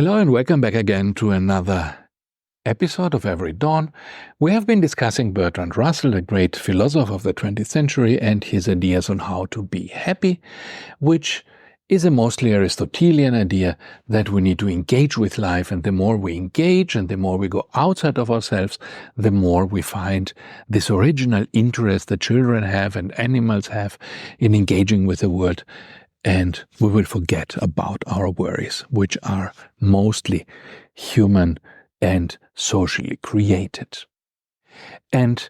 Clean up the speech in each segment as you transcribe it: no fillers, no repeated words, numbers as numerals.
Hello and welcome back again to another episode of Every Dawn. We have been discussing Bertrand Russell, the great philosopher of the 20th century, and his ideas on how to be happy, which is a mostly Aristotelian idea that we need to engage with life, and the more we engage and the more we go outside of ourselves, the more we find this original interest that children have and animals have in engaging with the world. And we will forget about our worries, which are mostly human and socially created. And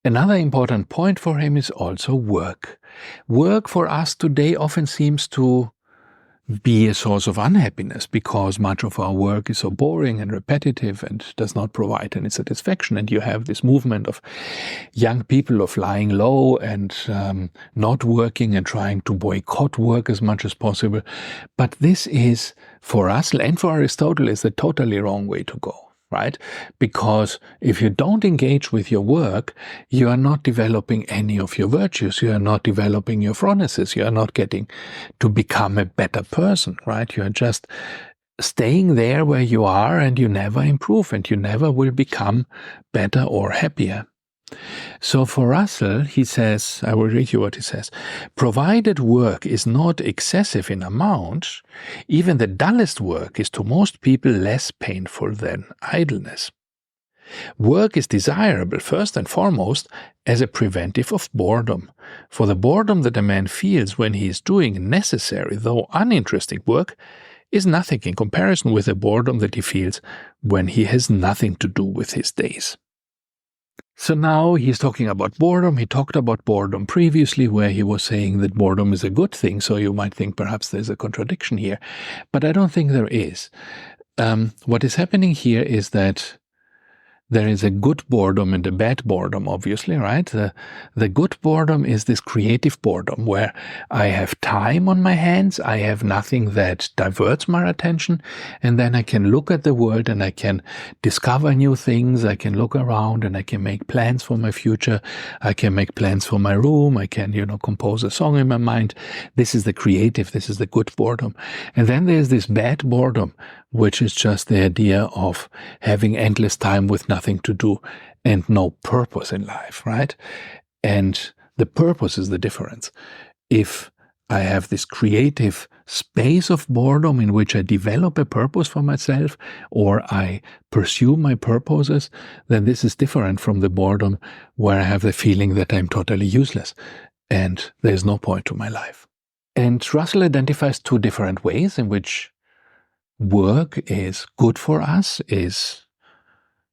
another important point for him is also work. Work for us today often seems to be a source of unhappiness because much of our work is so boring and repetitive and does not provide any satisfaction. And you have this movement of young people of lying low and not working and trying to boycott work as much as possible. But this is, for Russell and for Aristotle, is the totally wrong way to go. Right? Because if you don't engage with your work, you are not developing any of your virtues. You are not developing your phronesis. You are not getting to become a better person, right? You are just staying there where you are and you never improve and you never will become better or happier. So for Russell, he says, I will read you what he says, provided work is not excessive in amount, even the dullest work is to most people less painful than idleness. Work is desirable first and foremost as a preventive of boredom, for the boredom that a man feels when he is doing necessary, though uninteresting work, is nothing in comparison with the boredom that he feels when he has nothing to do with his days. So now he's talking about boredom. He talked about boredom previously where he was saying that boredom is a good thing. So you might think perhaps there's a contradiction here, but I don't think there is. What is happening here is that there is a good boredom and a bad boredom, obviously, right? The good boredom is this creative boredom where I have time on my hands, I have nothing that diverts my attention, and then I can look at the world and I can discover new things, I can look around and I can make plans for my future, I can make plans for my room, I can, compose a song in my mind. This is the creative, this is the good boredom. And then there's this bad boredom, which is just the idea of having endless time with nothing to do and no purpose in life, right? And the purpose is the difference. If I have this creative space of boredom in which I develop a purpose for myself or I pursue my purposes, then this is different from the boredom where I have the feeling that I'm totally useless and there's no point to my life. And Russell identifies two different ways in which work is good for us, is,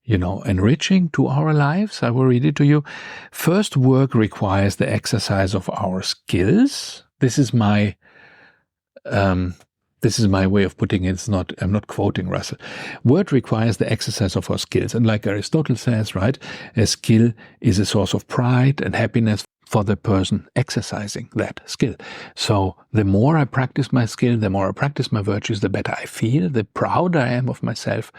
enriching to our lives. I will read it to you. First, work requires the exercise of our skills. This is my way of putting it. I'm not quoting Russell. Work requires the exercise of our skills. And like Aristotle says, right, a skill is a source of pride and happiness for the person exercising that skill. So the more I practice my skill, the more I practice my virtues, the better I feel, the prouder I am of myself,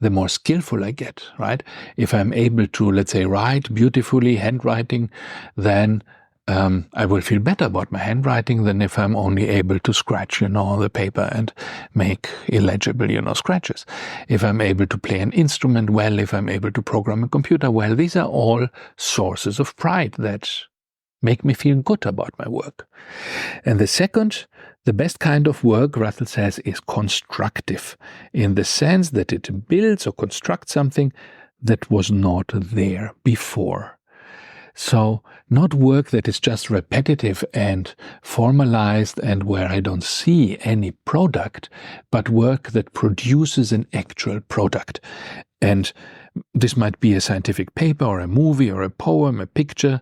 the more skillful I get, right? If I'm able to, let's say, write beautifully, handwriting, then I will feel better about my handwriting than if I'm only able to scratch, the paper and make illegible, scratches. If I'm able to play an instrument well, if I'm able to program a computer well, these are all sources of pride that make me feel good about my work. And the second, the best kind of work, Russell says, is constructive, in the sense that it builds or constructs something that was not there before. So not work that is just repetitive and formalized and where I don't see any product, but work that produces an actual product. And this might be a scientific paper or a movie or a poem, a picture,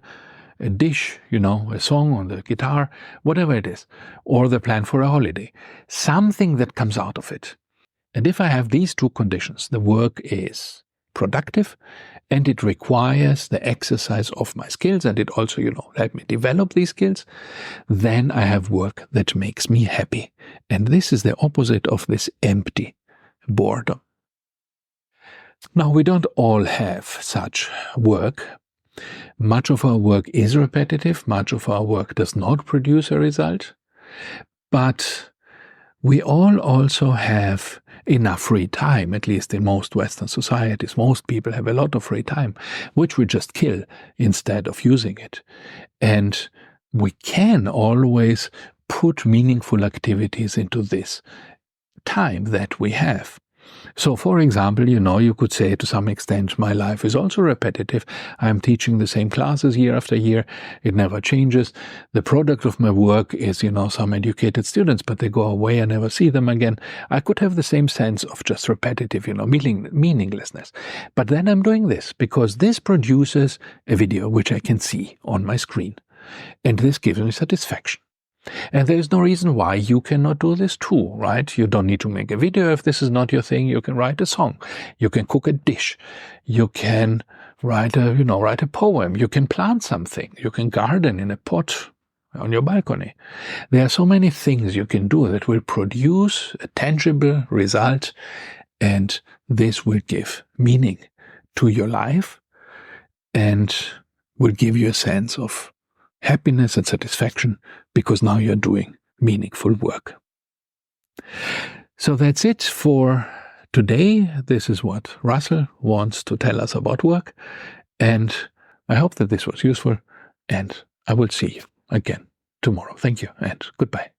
a dish, a song on the guitar, whatever it is, or the plan for a holiday, something that comes out of it. And if I have these two conditions, the work is productive and it requires the exercise of my skills and it also, let me develop these skills, then I have work that makes me happy. And this is the opposite of this empty boredom. Now, we don't all have such work. Much of our work is repetitive, much of our work does not produce a result, but we all also have enough free time, at least in most Western societies. Most people have a lot of free time, which we just kill instead of using it. And we can always put meaningful activities into this time that we have. So, for example, you could say to some extent, my life is also repetitive. I'm teaching the same classes year after year. It never changes. The product of my work is, some educated students, but they go away. I never see them again. I could have the same sense of just repetitive, meaninglessness. But then I'm doing this because this produces a video which I can see on my screen. And this gives me satisfaction. And there is no reason why you cannot do this too, right? You don't need to make a video if this is not your thing. You can write a song. You can cook a dish. You can write a poem. You can plant something. You can garden in a pot on your balcony. There are so many things you can do that will produce a tangible result, and this will give meaning to your life and will give you a sense of happiness and satisfaction because now you're doing meaningful work. So that's it for today. This is what Russell wants to tell us about work, and I hope that this was useful, and I will see you again tomorrow. Thank you and goodbye.